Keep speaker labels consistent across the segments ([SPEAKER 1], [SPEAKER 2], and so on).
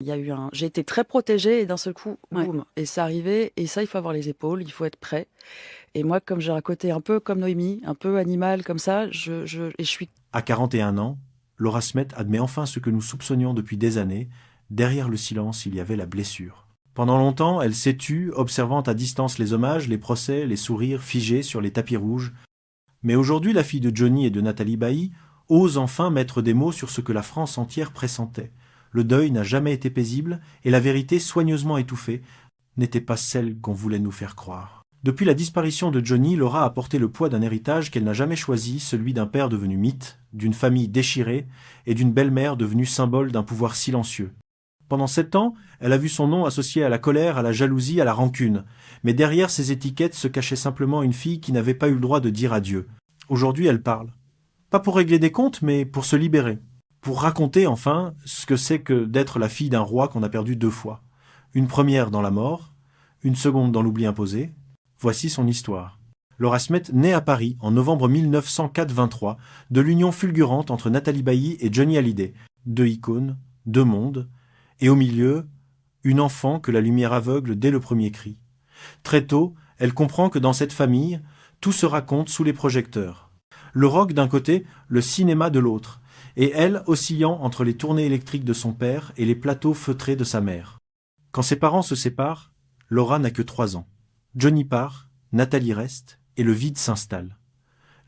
[SPEAKER 1] J'ai été très protégée et d'un seul coup,
[SPEAKER 2] Ouais.
[SPEAKER 1] boum, et c'est arrivé. Et ça, il faut avoir les épaules, il faut être prêt. Et moi, comme j'ai un côté un peu comme Noémie, un peu animal comme ça, et je suis.
[SPEAKER 3] À 41 ans, Laura Smet admet enfin ce que nous soupçonnions depuis des années. Derrière le silence, il y avait la blessure. Pendant longtemps, elle s'est tue, observant à distance les hommages, les procès, les sourires figés sur les tapis rouges. Mais aujourd'hui, la fille de Johnny et de Nathalie Bailly ose enfin mettre des mots sur ce que la France entière pressentait. Le deuil n'a jamais été paisible et la vérité soigneusement étouffée n'était pas celle qu'on voulait nous faire croire. Depuis la disparition de Johnny, Laura a porté le poids d'un héritage qu'elle n'a jamais choisi, celui d'un père devenu mythe, d'une famille déchirée et d'une belle-mère devenue symbole d'un pouvoir silencieux. Pendant 7 ans, elle a vu son nom associé à la colère, à la jalousie, à la rancune. Mais derrière ces étiquettes se cachait simplement une fille qui n'avait pas eu le droit de dire adieu. Aujourd'hui, elle parle. Pas pour régler des comptes, mais pour se libérer. Pour raconter, enfin, ce que c'est que d'être la fille d'un roi qu'on a perdu 2 fois. Une première dans la mort, une seconde dans l'oubli imposé. Voici son histoire. Laura Smet naît à Paris en novembre 1904-23 de l'union fulgurante entre Nathalie Bailly et Johnny Hallyday. 2 icônes, 2 mondes, et au milieu, une enfant que la lumière aveugle dès le premier cri. Très tôt, elle comprend que dans cette famille, tout se raconte sous les projecteurs. Le rock d'un côté, le cinéma de l'autre, et elle oscillant entre les tournées électriques de son père et les plateaux feutrés de sa mère. Quand ses parents se séparent, Laura n'a que 3 ans. Johnny part, Nathalie reste, et le vide s'installe.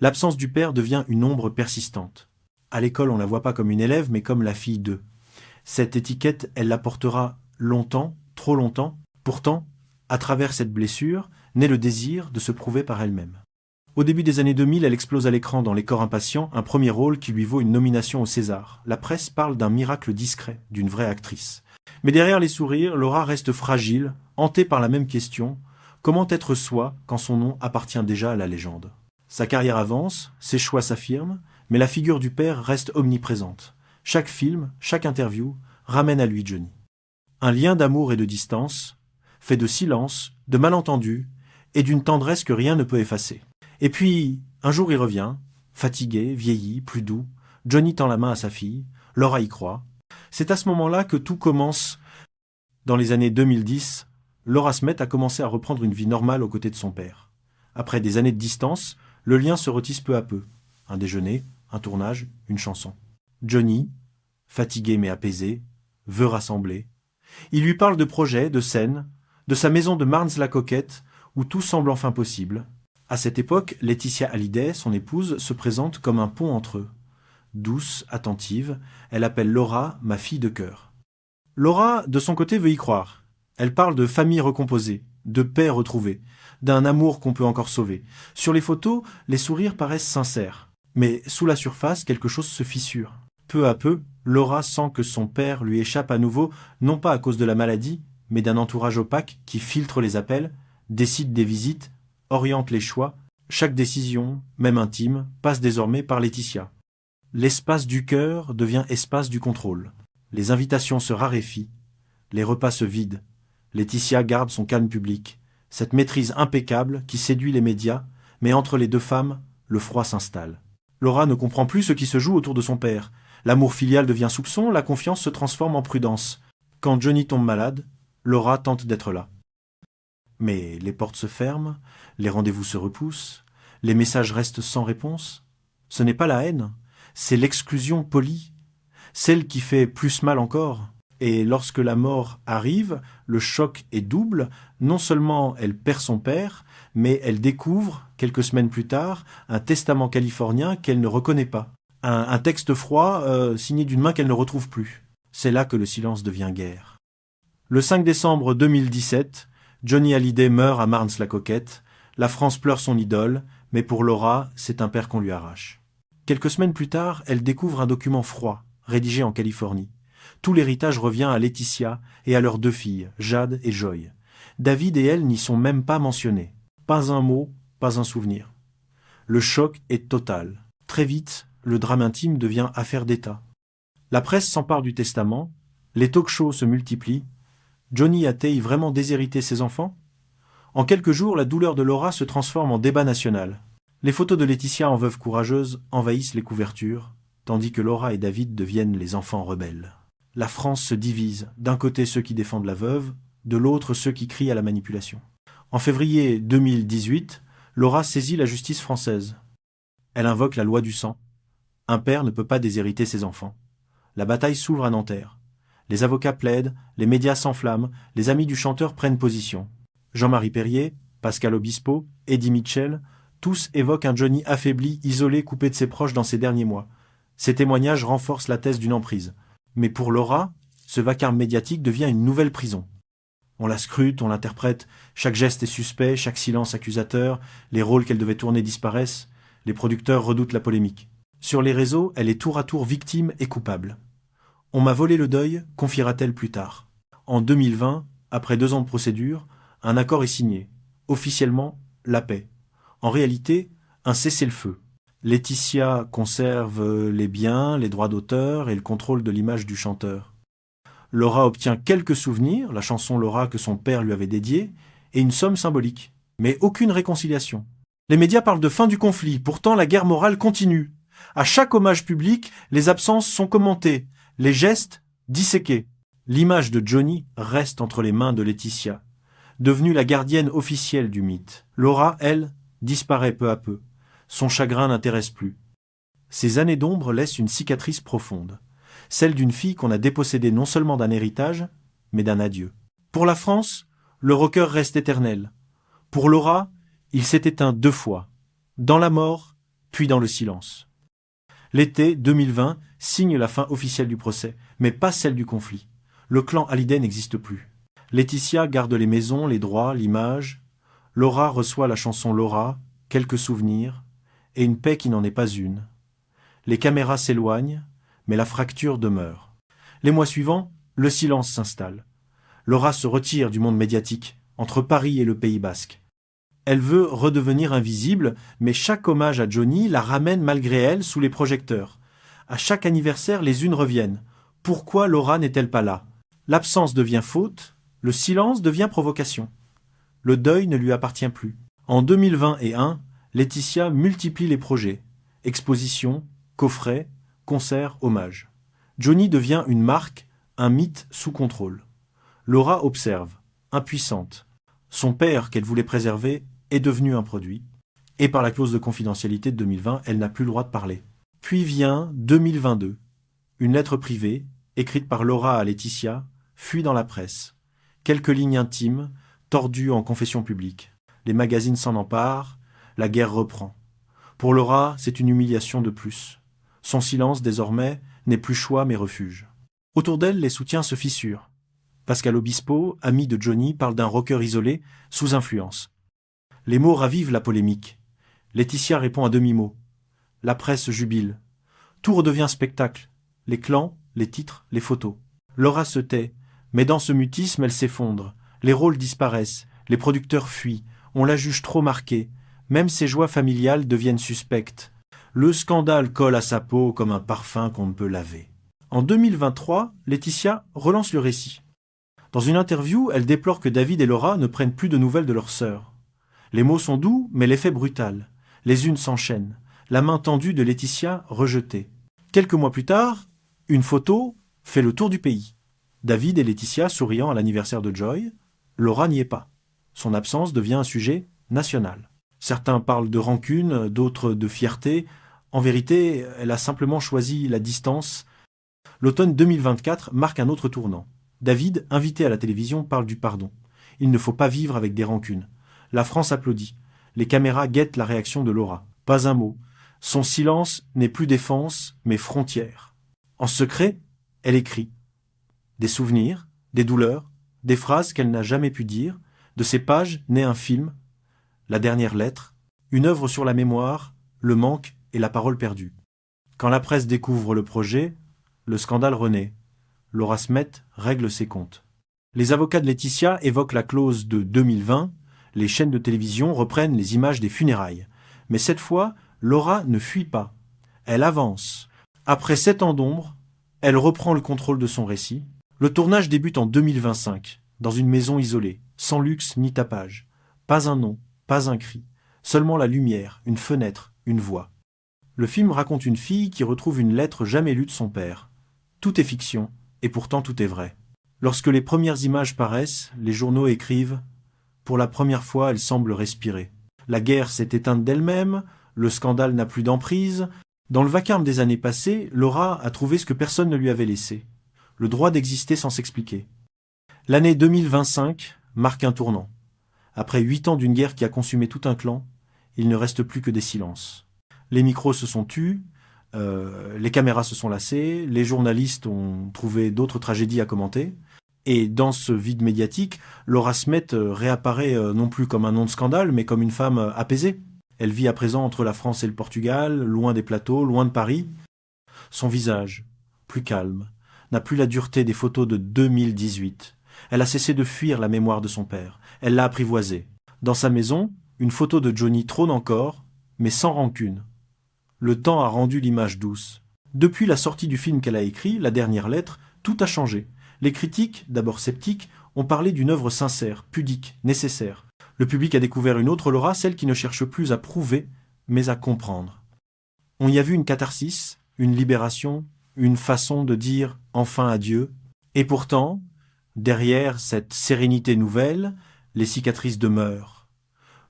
[SPEAKER 3] L'absence du père devient une ombre persistante. À l'école, on la voit pas comme une élève, mais comme la fille d'eux. Cette étiquette, elle la portera longtemps, trop longtemps. Pourtant, à travers cette blessure, naît le désir de se prouver par elle-même. Au début des années 2000, elle explose à l'écran dans Les Corps impatients, un premier rôle qui lui vaut une nomination au César. La presse parle d'un miracle discret, d'une vraie actrice. Mais derrière les sourires, Laura reste fragile, hantée par la même question. Comment être soi quand son nom appartient déjà à la légende? Sa carrière avance, ses choix s'affirment, mais la figure du père reste omniprésente. Chaque film, chaque interview ramène à lui Johnny. Un lien d'amour et de distance, fait de silence, de malentendus et d'une tendresse que rien ne peut effacer. Et puis, un jour il revient, fatigué, vieilli, plus doux. Johnny tend la main à sa fille, Laura y croit. C'est à ce moment-là que tout commence. Dans les années 2010, Laura Smet a commencé à reprendre une vie normale aux côtés de son père. Après des années de distance, le lien se retisse peu à peu. Un déjeuner, un tournage, une chanson. Johnny, fatigué mais apaisé, veut rassembler. Il lui parle de projets, de scènes, de sa maison de Marnes-la-Coquette, où tout semble enfin possible. À cette époque, Laetitia Hallyday, son épouse, se présente comme un pont entre eux. Douce, attentive, elle appelle Laura « ma fille de cœur ». Laura, de son côté, veut y croire. Elle parle de famille recomposée, de paix retrouvée, d'un amour qu'on peut encore sauver. Sur les photos, les sourires paraissent sincères. Mais sous la surface, quelque chose se fissure. Peu à peu, Laura sent que son père lui échappe à nouveau, non pas à cause de la maladie, mais d'un entourage opaque qui filtre les appels, décide des visites, oriente les choix. Chaque décision, même intime, passe désormais par Laetitia. L'espace du cœur devient espace du contrôle. Les invitations se raréfient, les repas se vident. Laetitia garde son calme public, cette maîtrise impeccable qui séduit les médias, mais entre les 2 femmes, le froid s'installe. Laura ne comprend plus ce qui se joue autour de son père. L'amour filial devient soupçon, la confiance se transforme en prudence. Quand Johnny tombe malade, Laura tente d'être là. Mais les portes se ferment, les rendez-vous se repoussent, les messages restent sans réponse. Ce n'est pas la haine, c'est l'exclusion polie, celle qui fait plus mal encore. Et lorsque la mort arrive, le choc est double. Non seulement elle perd son père, mais elle découvre, quelques semaines plus tard, un testament californien qu'elle ne reconnaît pas. Un texte froid signé d'une main qu'elle ne retrouve plus. C'est là que le silence devient guerre. Le 5 décembre 2017, Johnny Hallyday meurt à Marnes-la-Coquette. La France pleure son idole, mais pour Laura, c'est un père qu'on lui arrache. Quelques semaines plus tard, elle découvre un document froid, rédigé en Californie. Tout l'héritage revient à Laetitia et à leurs 2 filles, Jade et Joy. David et elle n'y sont même pas mentionnés. Pas un mot, pas un souvenir. Le choc est total. Très vite, le drame intime devient affaire d'État. La presse s'empare du testament, les talk-shows se multiplient. Johnny a-t-il vraiment déshérité ses enfants? En quelques jours, la douleur de Laura se transforme en débat national. Les photos de Laetitia en veuve courageuse envahissent les couvertures, tandis que Laura et David deviennent les enfants rebelles. La France se divise, d'un côté ceux qui défendent la veuve, de l'autre ceux qui crient à la manipulation. En février 2018, Laura saisit la justice française. Elle invoque la loi du sang. Un père ne peut pas déshériter ses enfants. La bataille s'ouvre à Nanterre. Les avocats plaident, les médias s'enflamment, les amis du chanteur prennent position. Jean-Marie Perrier, Pascal Obispo, Eddie Mitchell, tous évoquent un Johnny affaibli, isolé, coupé de ses proches dans ses derniers mois. Ces témoignages renforcent la thèse d'une emprise. Mais pour Laura, ce vacarme médiatique devient une nouvelle prison. On la scrute, on l'interprète, chaque geste est suspect, chaque silence accusateur, les rôles qu'elle devait tourner disparaissent, les producteurs redoutent la polémique. Sur les réseaux, elle est tour à tour victime et coupable. On m'a volé le deuil, confiera-t-elle plus tard. En 2020, après 2 ans de procédure, un accord est signé. Officiellement, la paix. En réalité, un cessez-le-feu. Laetitia conserve les biens, les droits d'auteur et le contrôle de l'image du chanteur. Laura obtient quelques souvenirs, la chanson Laura que son père lui avait dédiée, et une somme symbolique. Mais aucune réconciliation. Les médias parlent de fin du conflit, pourtant la guerre morale continue. À chaque hommage public, les absences sont commentées, les gestes disséqués. L'image de Johnny reste entre les mains de Laetitia, devenue la gardienne officielle du mythe. Laura, elle, disparaît peu à peu. Son chagrin n'intéresse plus. Ces années d'ombre laissent une cicatrice profonde, celle d'une fille qu'on a dépossédée non seulement d'un héritage, mais d'un adieu. Pour la France, le rocker reste éternel. Pour Laura, il s'est éteint 2 fois, dans la mort, puis dans le silence. L'été 2020 signe la fin officielle du procès, mais pas celle du conflit. Le clan Hallyday n'existe plus. Laetitia garde les maisons, les droits, l'image. Laura reçoit la chanson Laura, quelques souvenirs, et une paix qui n'en est pas une. Les caméras s'éloignent, mais la fracture demeure. Les mois suivants, le silence s'installe. Laura se retire du monde médiatique, entre Paris et le Pays basque. Elle veut redevenir invisible, mais chaque hommage à Johnny la ramène malgré elle sous les projecteurs. À chaque anniversaire, les unes reviennent. Pourquoi Laura n'est-elle pas là? L'absence devient faute, le silence devient provocation. Le deuil ne lui appartient plus. En 2021, Laetitia multiplie les projets. Expositions, coffrets, concerts, hommages. Johnny devient une marque, un mythe sous contrôle. Laura observe, impuissante. Son père, qu'elle voulait préserver, est devenu un produit. Et par la clause de confidentialité de 2020, elle n'a plus le droit de parler. Puis vient 2022. Une lettre privée, écrite par Laura à Laetitia, fuit dans la presse. Quelques lignes intimes, tordues en confession publique. Les magazines s'en emparent, la guerre reprend. Pour Laura, c'est une humiliation de plus. Son silence, désormais, n'est plus choix mais refuge. Autour d'elle, les soutiens se fissurent. Pascal Obispo, ami de Johnny, parle d'un rocker isolé, sous influence. Les mots ravivent la polémique. Laetitia répond à demi-mot. La presse jubile. Tout redevient spectacle. Les clans, les titres, les photos. Laura se tait, mais dans ce mutisme, elle s'effondre. Les rôles disparaissent, les producteurs fuient, on la juge trop marquée. Même ses joies familiales deviennent suspectes. Le scandale colle à sa peau comme un parfum qu'on ne peut laver. En 2023, Laetitia relance le récit. Dans une interview, elle déplore que David et Laura ne prennent plus de nouvelles de leur sœur. Les mots sont doux, mais l'effet brutal. Les unes s'enchaînent. La main tendue de Laetitia rejetée. Quelques mois plus tard, une photo fait le tour du pays. David et Laetitia souriant à l'anniversaire de Joy. Laura n'y est pas. Son absence devient un sujet national. Certains parlent de rancune, d'autres de fierté. En vérité, elle a simplement choisi la distance. L'automne 2024 marque un autre tournant. David, invité à la télévision, parle du pardon. Il ne faut pas vivre avec des rancunes. La France applaudit. Les caméras guettent la réaction de Laura. Pas un mot. Son silence n'est plus défense, mais frontière. En secret, elle écrit. Des souvenirs, des douleurs, des phrases qu'elle n'a jamais pu dire. De ces pages naît un film, La dernière lettre, une œuvre sur la mémoire, le manque et la parole perdue. Quand la presse découvre le projet, le scandale renaît. Laura Smet règle ses comptes. Les avocats de Laetitia évoquent la clause de 2020. Les chaînes de télévision reprennent les images des funérailles. Mais cette fois, Laura ne fuit pas. Elle avance. Après 7 ans d'ombre, elle reprend le contrôle de son récit. Le tournage débute en 2025, dans une maison isolée, sans luxe ni tapage. Pas un nom, pas un cri. Seulement la lumière, une fenêtre, une voix. Le film raconte une fille qui retrouve une lettre jamais lue de son père. Tout est fiction, Et pourtant tout est vrai. Lorsque les premières images paraissent, les journaux écrivent « Pour la première fois, elle semble respirer. La guerre s'est éteinte d'elle-même, le scandale n'a plus d'emprise. » Dans le vacarme des années passées, Laura a trouvé ce que personne ne lui avait laissé. Le droit d'exister sans s'expliquer. L'année 2025 marque un tournant. Après 8 ans d'une guerre qui a consumé tout un clan, il ne reste plus que des silences. Les micros se sont tus, les caméras se sont lassées, les journalistes ont trouvé d'autres tragédies à commenter. Et dans ce vide médiatique, Laura Smet réapparaît non plus comme un nom de scandale, mais comme une femme apaisée. Elle vit à présent entre la France et le Portugal, loin des plateaux, loin de Paris. Son visage, plus calme, n'a plus la dureté des photos de 2018. Elle a cessé de fuir la mémoire de son père. Elle l'a apprivoisée. Dans sa maison, une photo de Johnny trône encore, mais sans rancune. Le temps a rendu l'image douce. Depuis la sortie du film qu'elle a écrit, La dernière lettre, tout a changé. Les critiques, d'abord sceptiques, ont parlé d'une œuvre sincère, pudique, nécessaire. Le public a découvert une autre Laura, celle qui ne cherche plus à prouver, mais à comprendre. On y a vu une catharsis, une libération, une façon de dire enfin adieu. Et pourtant, derrière cette sérénité nouvelle, les cicatrices demeurent.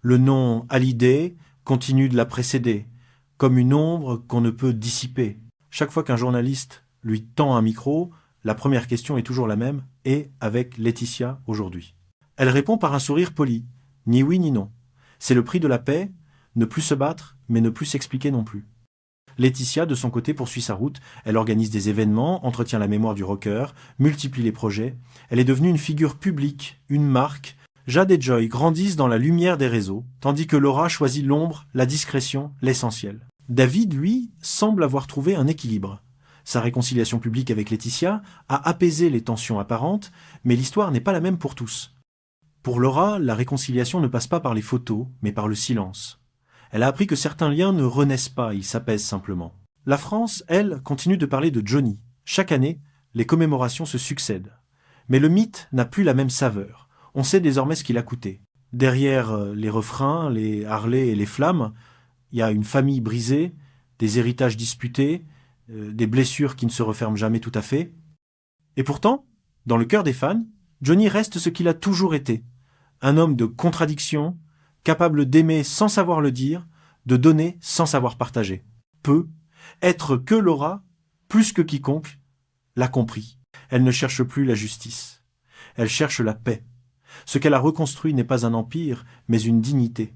[SPEAKER 3] Le nom Hallyday continue de la précéder, comme une ombre qu'on ne peut dissiper. Chaque fois qu'un journaliste lui tend un micro, la première question est toujours la même, et avec Laetitia aujourd'hui. Elle répond par un sourire poli, ni oui ni non. C'est le prix de la paix, ne plus se battre, mais ne plus s'expliquer non plus. Laetitia, de son côté, poursuit sa route. Elle organise des événements, entretient la mémoire du rocker, multiplie les projets. Elle est devenue une figure publique, une marque. Jade et Joy grandissent dans la lumière des réseaux, tandis que Laura choisit l'ombre, la discrétion, l'essentiel. David, lui, semble avoir trouvé un équilibre. Sa réconciliation publique avec Laetitia a apaisé les tensions apparentes, mais l'histoire n'est pas la même pour tous. Pour Laura, la réconciliation ne passe pas par les photos, mais par le silence. Elle a appris que certains liens ne renaissent pas, ils s'apaisent simplement. La France, elle, continue de parler de Johnny. Chaque année, les commémorations se succèdent. Mais le mythe n'a plus la même saveur. On sait désormais ce qu'il a coûté. Derrière les refrains, les harlets et les flammes, il y a une famille brisée, des héritages disputés, des blessures qui ne se referment jamais tout à fait. Et pourtant, dans le cœur des fans, Johnny reste ce qu'il a toujours été. Un homme de contradiction, capable d'aimer sans savoir le dire, de donner sans savoir partager. Être que Laura, plus que quiconque, l'a compris. Elle ne cherche plus la justice. Elle cherche la paix. Ce qu'elle a reconstruit n'est pas un empire, mais une dignité.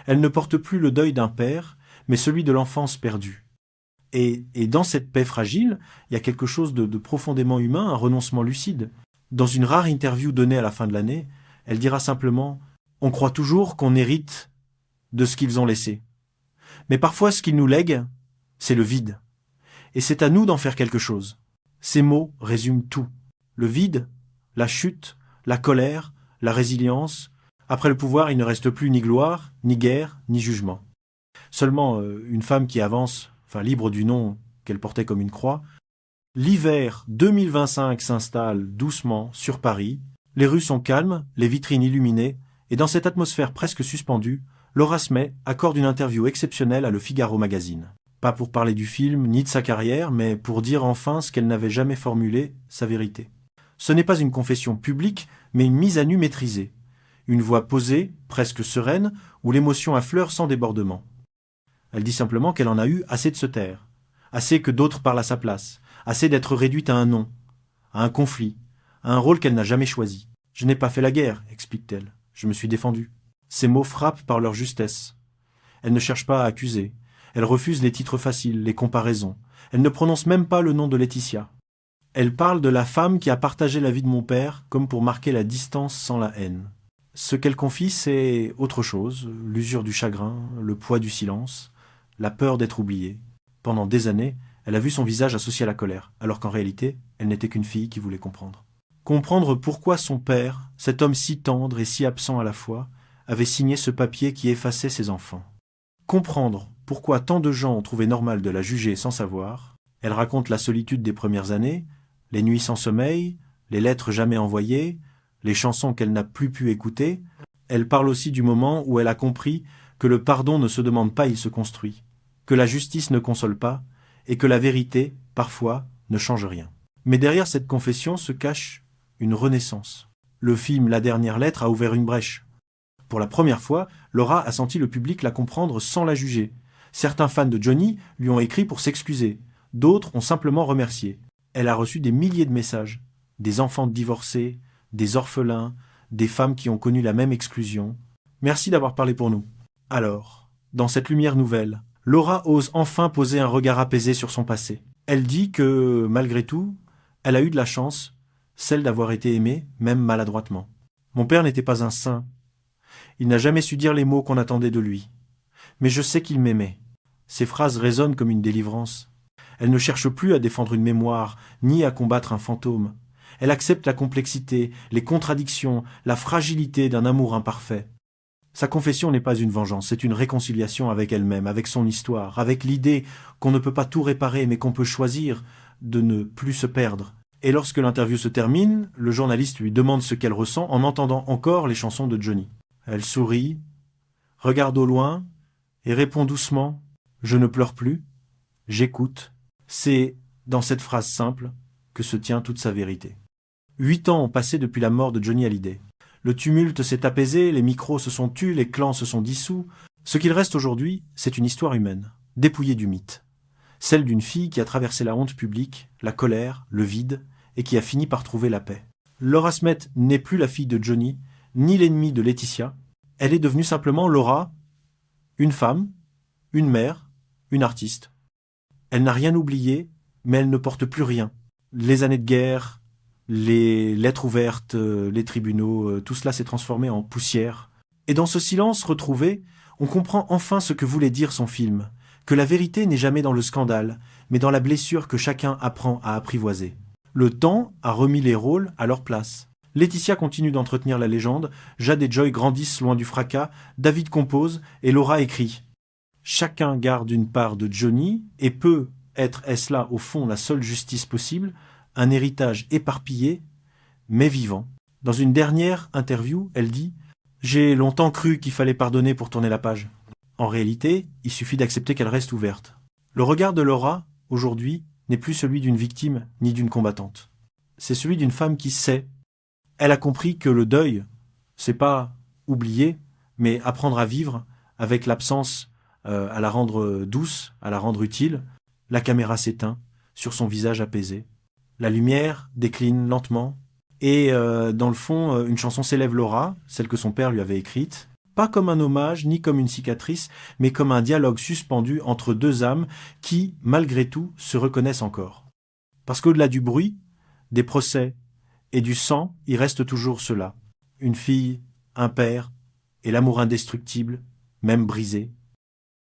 [SPEAKER 3] Elle ne porte plus le deuil d'un père, mais celui de l'enfance perdue. Et dans cette paix fragile, il y a quelque chose de profondément humain, un renoncement lucide. Dans une rare interview donnée à la fin de l'année, elle dira simplement « On croit toujours qu'on hérite de ce qu'ils ont laissé. Mais parfois, ce qu'ils nous lèguent, c'est le vide. Et c'est à nous d'en faire quelque chose. » Ces mots résument tout. Le vide, la chute, la colère, la résilience. Après le pouvoir, il ne reste plus ni gloire, ni guerre, ni jugement. Seulement une femme qui avance, libre du nom qu'elle portait comme une croix. L'hiver 2025 s'installe doucement sur Paris. Les rues sont calmes, les vitrines illuminées, et dans cette atmosphère presque suspendue, Laura Smet accorde une interview exceptionnelle à Le Figaro magazine. Pas pour parler du film ni de sa carrière, mais pour dire enfin ce qu'elle n'avait jamais formulé, sa vérité. Ce n'est pas une confession publique, mais une mise à nu maîtrisée. Une voix posée, presque sereine, où l'émotion affleure sans débordement. Elle dit simplement qu'elle en a eu assez de se taire, assez que d'autres parlent à sa place, assez d'être réduite à un nom, à un conflit, à un rôle qu'elle n'a jamais choisi. « Je n'ai pas fait la guerre », explique-t-elle. « Je me suis défendue. » Ces mots frappent par leur justesse. Elle ne cherche pas à accuser. Elle refuse les titres faciles, les comparaisons. Elle ne prononce même pas le nom de Laetitia. Elle parle de la femme qui a partagé la vie de mon père comme pour marquer la distance sans la haine. Ce qu'elle confie, c'est autre chose, l'usure du chagrin, le poids du silence, la peur d'être oubliée. Pendant des années, elle a vu son visage associé à la colère, alors qu'en réalité, elle n'était qu'une fille qui voulait comprendre. Comprendre pourquoi son père, cet homme si tendre et si absent à la fois, avait signé ce papier qui effaçait ses enfants. Comprendre pourquoi tant de gens ont trouvé normal de la juger sans savoir. Elle raconte la solitude des premières années, les nuits sans sommeil, les lettres jamais envoyées, les chansons qu'elle n'a plus pu écouter. Elle parle aussi du moment où elle a compris que le pardon ne se demande pas, il se construit, que la justice ne console pas, et que la vérité, parfois, ne change rien. Mais derrière cette confession se cache une renaissance. Le film La dernière lettre a ouvert une brèche. Pour la première fois, Laura a senti le public la comprendre sans la juger. Certains fans de Johnny lui ont écrit pour s'excuser. D'autres ont simplement remercié. Elle a reçu des milliers de messages. Des enfants divorcés, des orphelins, des femmes qui ont connu la même exclusion. Merci d'avoir parlé pour nous. Alors, dans cette lumière nouvelle, Laura ose enfin poser un regard apaisé sur son passé. Elle dit que, malgré tout, elle a eu de la chance, celle d'avoir été aimée, même maladroitement. Mon père n'était pas un saint. Il n'a jamais su dire les mots qu'on attendait de lui. Mais je sais qu'il m'aimait. Ses phrases résonnent comme une délivrance. Elle ne cherche plus à défendre une mémoire, ni à combattre un fantôme. Elle accepte la complexité, les contradictions, la fragilité d'un amour imparfait. Sa confession n'est pas une vengeance, c'est une réconciliation avec elle-même, avec son histoire, avec l'idée qu'on ne peut pas tout réparer, mais qu'on peut choisir de ne plus se perdre. Et lorsque l'interview se termine, le journaliste lui demande ce qu'elle ressent en entendant encore les chansons de Johnny. Elle sourit, regarde au loin et répond doucement « Je ne pleure plus, j'écoute ». C'est dans cette phrase simple que se tient toute sa vérité. 8 ans ont passé depuis la mort de Johnny Hallyday. Le tumulte s'est apaisé, les micros se sont tus, les clans se sont dissous. Ce qu'il reste aujourd'hui, c'est une histoire humaine, dépouillée du mythe. Celle d'une fille qui a traversé la honte publique, la colère, le vide, et qui a fini par trouver la paix. Laura Smet n'est plus la fille de Johnny, ni l'ennemie de Laetitia. Elle est devenue simplement Laura, une femme, une mère, une artiste. Elle n'a rien oublié, mais elle ne porte plus rien. Les années de guerre, les lettres ouvertes, les tribunaux, tout cela s'est transformé en poussière. Et dans ce silence retrouvé, on comprend enfin ce que voulait dire son film, que la vérité n'est jamais dans le scandale, mais dans la blessure que chacun apprend à apprivoiser. Le temps a remis les rôles à leur place. Laetitia continue d'entretenir la légende, Jade et Joy grandissent loin du fracas, David compose et Laura écrit. Chacun garde une part de Johnny et peut être, est-ce là au fond la seule justice possible, un héritage éparpillé, mais vivant. Dans une dernière interview, elle dit « J'ai longtemps cru qu'il fallait pardonner pour tourner la page. En réalité, il suffit d'accepter qu'elle reste ouverte. » Le regard de Laura, aujourd'hui, n'est plus celui d'une victime ni d'une combattante. C'est celui d'une femme qui sait. Elle a compris que le deuil, c'est pas oublier, mais apprendre à vivre avec l'absence, à la rendre douce, à la rendre utile. La caméra s'éteint sur son visage apaisé. La lumière décline lentement et dans le fond, une chanson s'élève Laura, celle que son père lui avait écrite, pas comme un hommage ni comme une cicatrice, mais comme un dialogue suspendu entre deux âmes qui, malgré tout, se reconnaissent encore. Parce qu'au-delà du bruit, des procès et du sang, il reste toujours cela. Une fille, un père et l'amour indestructible, même brisé,